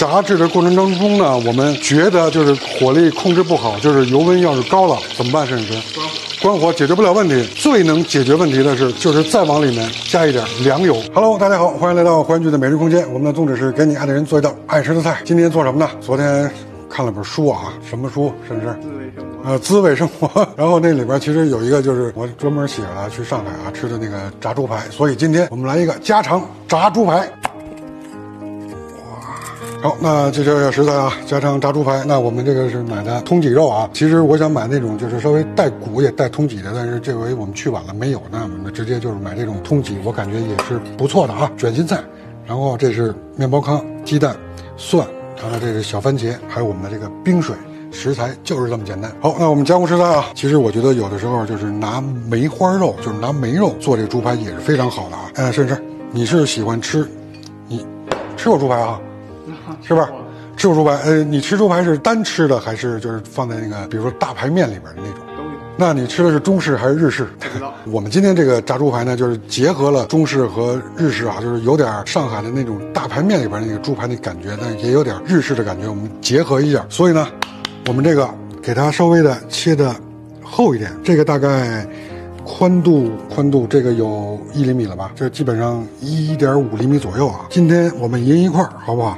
炸制的过程当中呢，我们觉得就是火力控制不好，就是油温要是高了怎么办？沈老师，关火解决不了问题，最能解决问题的是，就是再往里面加一点凉油。Hello， 大家好，欢迎来到欢聚的美食空间。我们的宗旨是给你爱的人做一道爱吃的菜。今天做什么呢？昨天看了本书啊，什么书？沈老师？滋味生活。然后那里边其实有一个就是我专门写了去上海啊吃的那个炸猪排，所以今天我们来一个家常炸猪排。好，那这就要食材啊，家常炸猪排。那我们这个是买的通脊肉啊。其实我想买那种就是稍微带骨也带通脊的，但是这回我们去晚了没有，那我们直接就是买这种通脊，我感觉也是不错的啊。卷心菜，然后这是面包糠、鸡蛋、蒜，然后这是小番茄，还有我们的这个冰水。食材就是这么简单。好，那我们加工食材啊，其实我觉得有的时候就是拿梅花肉，就是拿梅肉做这个猪排也是非常好的啊。甚至你是喜欢吃，你吃过猪排啊？是吧？吃过猪排，你吃猪排是单吃的，还是就是放在那个，比如说大排面里边的那种？都有。那你吃的是中式还是日式？我们今天这个炸猪排呢，就是结合了中式和日式啊，就是有点上海的那种大排面里边那个猪排那感觉，但是也有点日式的感觉，我们结合一下。所以呢，我们这个给它稍微的切的厚一点，这个大概宽度这个有1厘米了吧？这基本上1.5厘米左右啊。今天我们一块，好不好？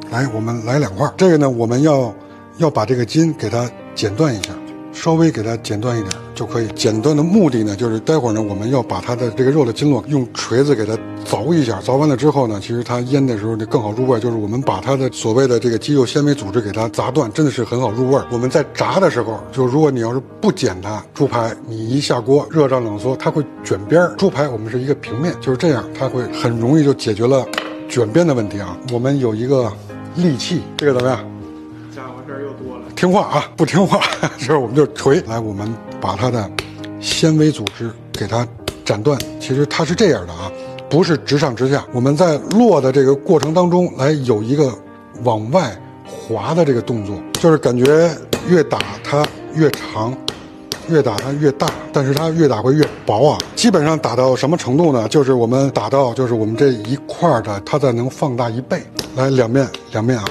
来，我们来2块。这个呢，我们要把这个筋给它剪断一下，稍微给它剪断一点就可以。剪断的目的呢，就是待会儿呢，我们要把它的这个肉的筋络用锤子给它凿一下，凿完了之后呢，其实它腌的时候就更好入味。就是我们把它的所谓的这个肌肉纤维组织给它砸断，真的是很好入味。我们在炸的时候，就如果你要是不剪它，猪排你一下锅热胀冷缩，它会卷边。猪排我们是一个平面，就是这样，它会很容易就解决了卷边的问题啊。我们有一个利器，这个怎么样？家伙事儿又多了。听话啊，不听话，这我们就锤。来，我们把它的纤维组织给它斩断。其实它是这样的啊，不是直上直下。我们在落的这个过程当中，来有一个往外滑的这个动作，就是感觉越打它越长，越打它越大，但是它越打会越薄啊。基本上打到什么程度呢？就是我们打到就是我们这一块的，它再能放大1倍。来，两面啊。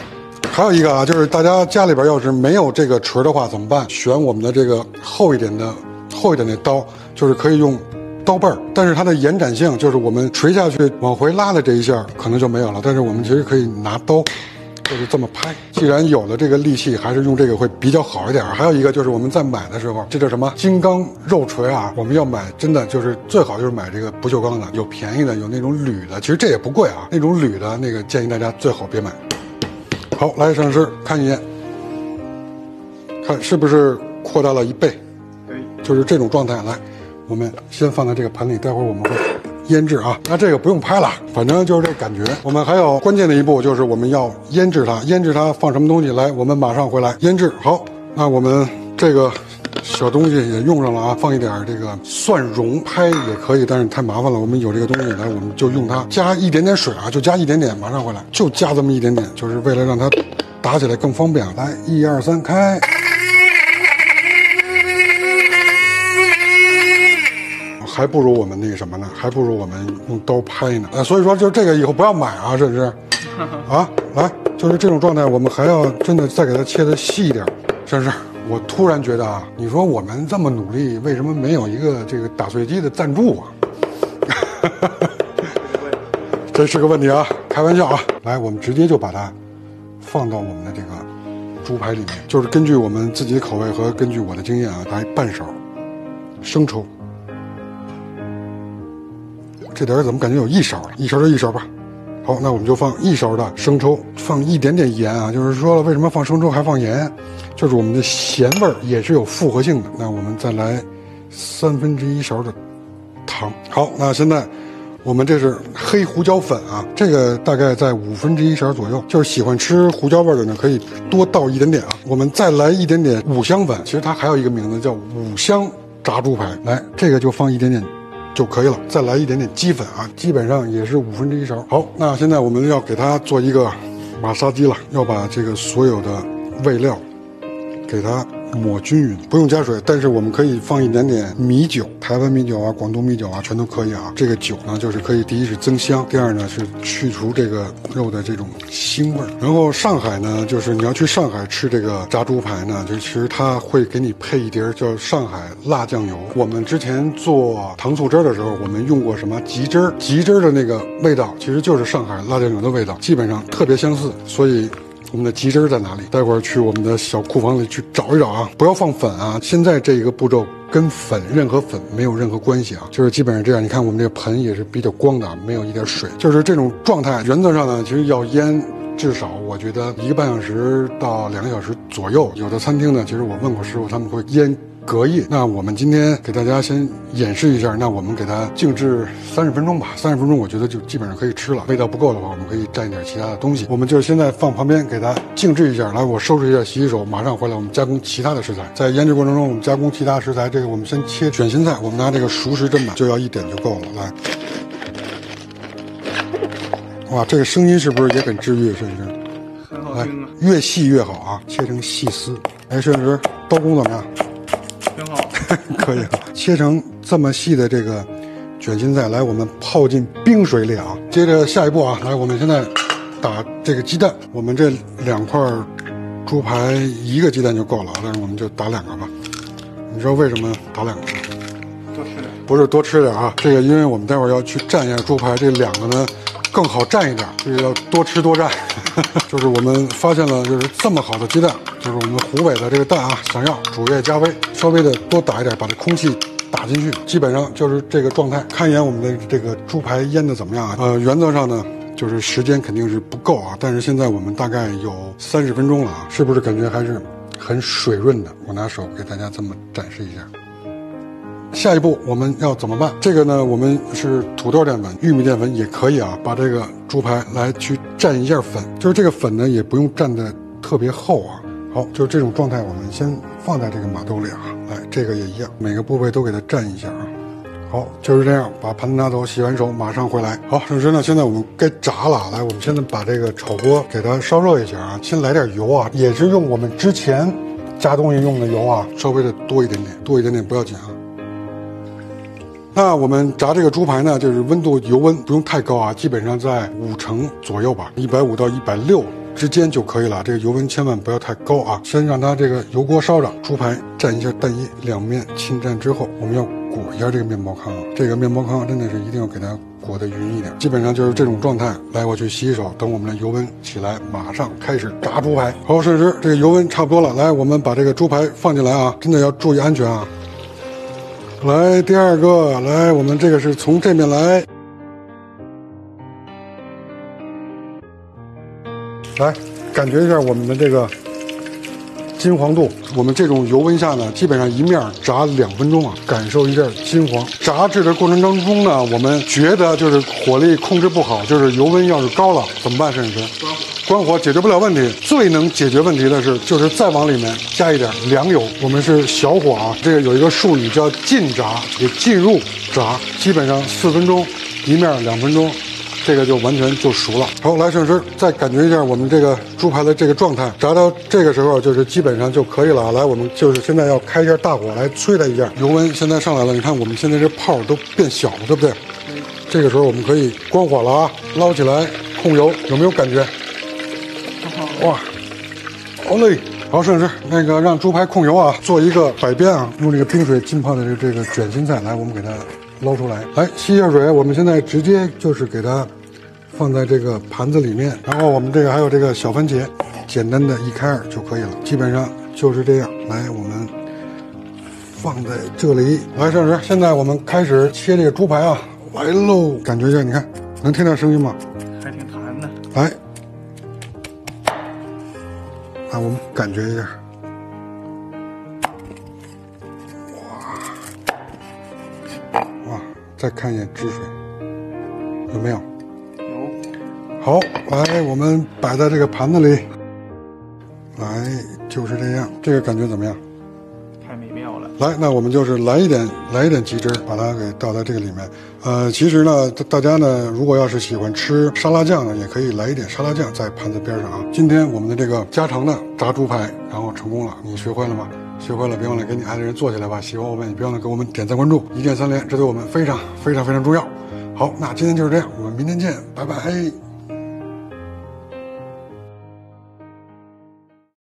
还有一个啊，就是大家家里边要是没有这个锤的话怎么办？选我们的这个厚一点的刀，就是可以用刀背儿，但是它的延展性就是我们锤下去往回拉的这一下可能就没有了，但是我们其实可以拿刀就是这么拍。既然有了这个利器，还是用这个会比较好一点。还有一个就是我们在买的时候，这叫什么金刚肉锤啊，我们要买真的就是最好就是买这个不锈钢的，有便宜的，有那种铝的，其实这也不贵啊，那种铝的那个建议大家最好别买。好，来沈老师看一眼，看是不是扩大了1倍？对，就是这种状态。来，我们先放在这个盆里，待会儿我们会腌制啊。那这个不用拍了，反正就是这感觉。我们还有关键的一步，就是我们要腌制它。腌制它放什么东西？来，我们马上回来腌制。好，那我们这个小东西也用上了啊，放一点这个蒜蓉，拍也可以，但是太麻烦了。我们有这个东西，来我们就用它，加一点点水啊，就加一点点，马上回来，就加这么一点点，就是为了让它打起来更方便。来，1、2、3，开。还不如我们那个什么呢？还不如我们用刀拍呢。所以说就这个以后不要买啊，是不是？啊，来，就是这种状态，我们还要真的再给它切得细一点，是不是？我突然觉得啊，你说我们这么努力，为什么没有一个这个打碎机的赞助啊？这是个问题啊，开玩笑啊。来，我们直接就把它放到我们的这个猪排里面，就是根据我们自己的口味和根据我的经验啊，来半勺生抽。这点怎么感觉有1勺了？1勺就1勺吧。好，那我们就放1勺的生抽，放一点点盐啊。就是说了，为什么放生抽还放盐？就是我们的咸味也是有复合性的。那我们再来1/3勺的糖。好，那现在我们这是黑胡椒粉啊，这个大概在1/5勺左右。就是喜欢吃胡椒味的呢，可以多倒一点点啊。我们再来一点点五香粉，其实它还有一个名字叫五香炸猪排。来，这个就放一点点就可以了，再来一点点鸡粉啊，基本上也是1/5勺。好，那现在我们要给它做一个马杀鸡了，要把这个所有的味料给它抹均匀，不用加水，但是我们可以放一点点米酒，台湾米酒啊、广东米酒啊，全都可以啊。这个酒呢，就是可以第一是增香，第二呢是去除这个肉的这种腥味儿。然后上海呢，就是你要去上海吃这个炸猪排呢，就其实它会给你配一碟叫上海辣酱油。我们之前做糖醋汁的时候，我们用过什么吉汁儿？吉汁儿的那个味道其实就是上海辣酱油的味道，基本上特别相似，所以。我们的鸡汁在哪里？待会儿去我们的小库房里去找一找啊！不要放粉啊！现在这个步骤跟任何粉没有任何关系啊，就是基本上这样。你看我们这个盆也是比较光的，没有一点水，就是这种状态。原则上呢，其实要腌至少我觉得1个半小时到2个小时左右。有的餐厅呢，其实我问过师傅，他们会腌隔夜。那我们今天给大家先演示一下，那我们给它静置30分钟吧。30分钟我觉得就基本上可以吃了。味道不够的话，我们可以蘸一点其他的东西。我们就现在放旁边给它静置一下。来，我收拾一下，洗洗手，马上回来我们加工其他的食材。在腌制过程中，我们加工其他食材。这个我们先切卷心菜，我们拿这个熟食砧板就要1点就够了。来，哇，这个声音是不是也很治愈？摄影师，很好听啊，越细越好啊，切成细丝。哎，摄影师，刀工怎么样？挺好。可以，切成这么细的这个卷心菜，来，我们泡进冰水里啊。接着下一步啊，来，我们现在打这个鸡蛋。我们这2块猪排1个鸡蛋就够了，但是我们就打2个吧。你知道为什么打2个吗？多吃点。不是多吃点啊，这个因为我们待会儿要去蘸一下猪排，这2个呢更好蘸一点，这个要多吃多蘸。就是我们发现了，就是这么好的鸡蛋，就是我们湖北的这个蛋啊，想要煮越加微，稍微的多打一点，把这空气打进去，基本上就是这个状态。看一眼我们的这个猪排腌的怎么样啊？原则上呢，就是时间肯定是不够啊，但是现在我们大概有30分钟了啊，是不是感觉还是很水润的？我拿手给大家这么展示一下。下一步我们要怎么办？这个呢，我们是土豆淀粉、玉米淀粉也可以啊，把这个猪排来去蘸一下粉，就是这个粉呢也不用蘸的特别厚啊。好，就是这种状态，我们先放在这个码兜里啊。来，这个也一样，每个部位都给它蘸一下啊。好，就是这样，把盘子拿走，洗完手马上回来。好，摄影师呢，现在我们该炸了。来，我们现在把这个炒锅给它烧热一下啊，先来点油啊，也是用我们之前加东西用的油啊，稍微的多一点点，多一点点不要紧啊。那我们炸这个猪排呢，就是温度油温不用太高啊，基本上在5成左右吧，150到160之间就可以了。这个油温千万不要太高啊，先让它这个油锅烧着，猪排蘸一下蛋液，2面浸蘸之后，我们要裹一下这个面包糠啊。这个面包糠真的是一定要给它裹得匀一点，基本上就是这种状态。来，我去洗洗手，等我们的油温起来，马上开始炸猪排。好，摄影师，这个油温差不多了，来，我们把这个猪排放进来啊，真的要注意安全啊。来，第2个，来，我们这个是从这面来，来，感觉一下我们的这个金黄度。我们这种油温下呢，基本上一面炸2分钟啊，感受一下金黄。炸制的过程当中呢，我们觉得就是火力控制不好，就是油温要是高了怎么办？摄影师，关火解决不了问题。最能解决问题的是，就是再往里面加一点凉油。我们是小火啊，这个有一个术语叫浸炸，也进入炸，基本上4分钟，一面2分钟。这个就完全就熟了。好，来，摄影师再感觉一下我们这个猪排的这个状态，炸到这个时候就是基本上就可以了。来，我们就是现在要开一下大火来催它一下，油温现在上来了，你看我们现在这泡都变小了，对不对？这个时候我们可以关火了啊，捞起来控油，有没有感觉？哇，好嘞！好，摄影师，那个让猪排控油啊，做一个摆边啊，用这个冰水浸泡的这个卷心菜，来，我们给它捞出来，来吸一下水。我们现在直接就是给它放在这个盘子里面，然后我们这个还有这个小番茄，简单的1开2就可以了，基本上就是这样。来，我们放在这里。来，摄影师，现在我们开始切这个猪排啊，来喽！感觉一下，你看能听到声音吗？还挺弹的。来，我们感觉一下。哇，再看一眼汁水，有没有？有。好，来，我们摆在这个盘子里，来，就是这样，这个感觉怎么样？太美妙了。来，那我们就是来一点鸡汁，把它给倒在这个里面。其实呢，大家呢，如果要是喜欢吃沙拉酱呢，也可以来一点沙拉酱在盘子边上啊。今天我们的这个家常的炸猪排，然后成功了，你学会了吗？学会了别忘了给你爱的人做起来吧。喜欢我们，也别忘了给我们点赞关注，一键3连，这对我们非常非常非常重要。好，那今天就是这样，我们明天见，拜拜。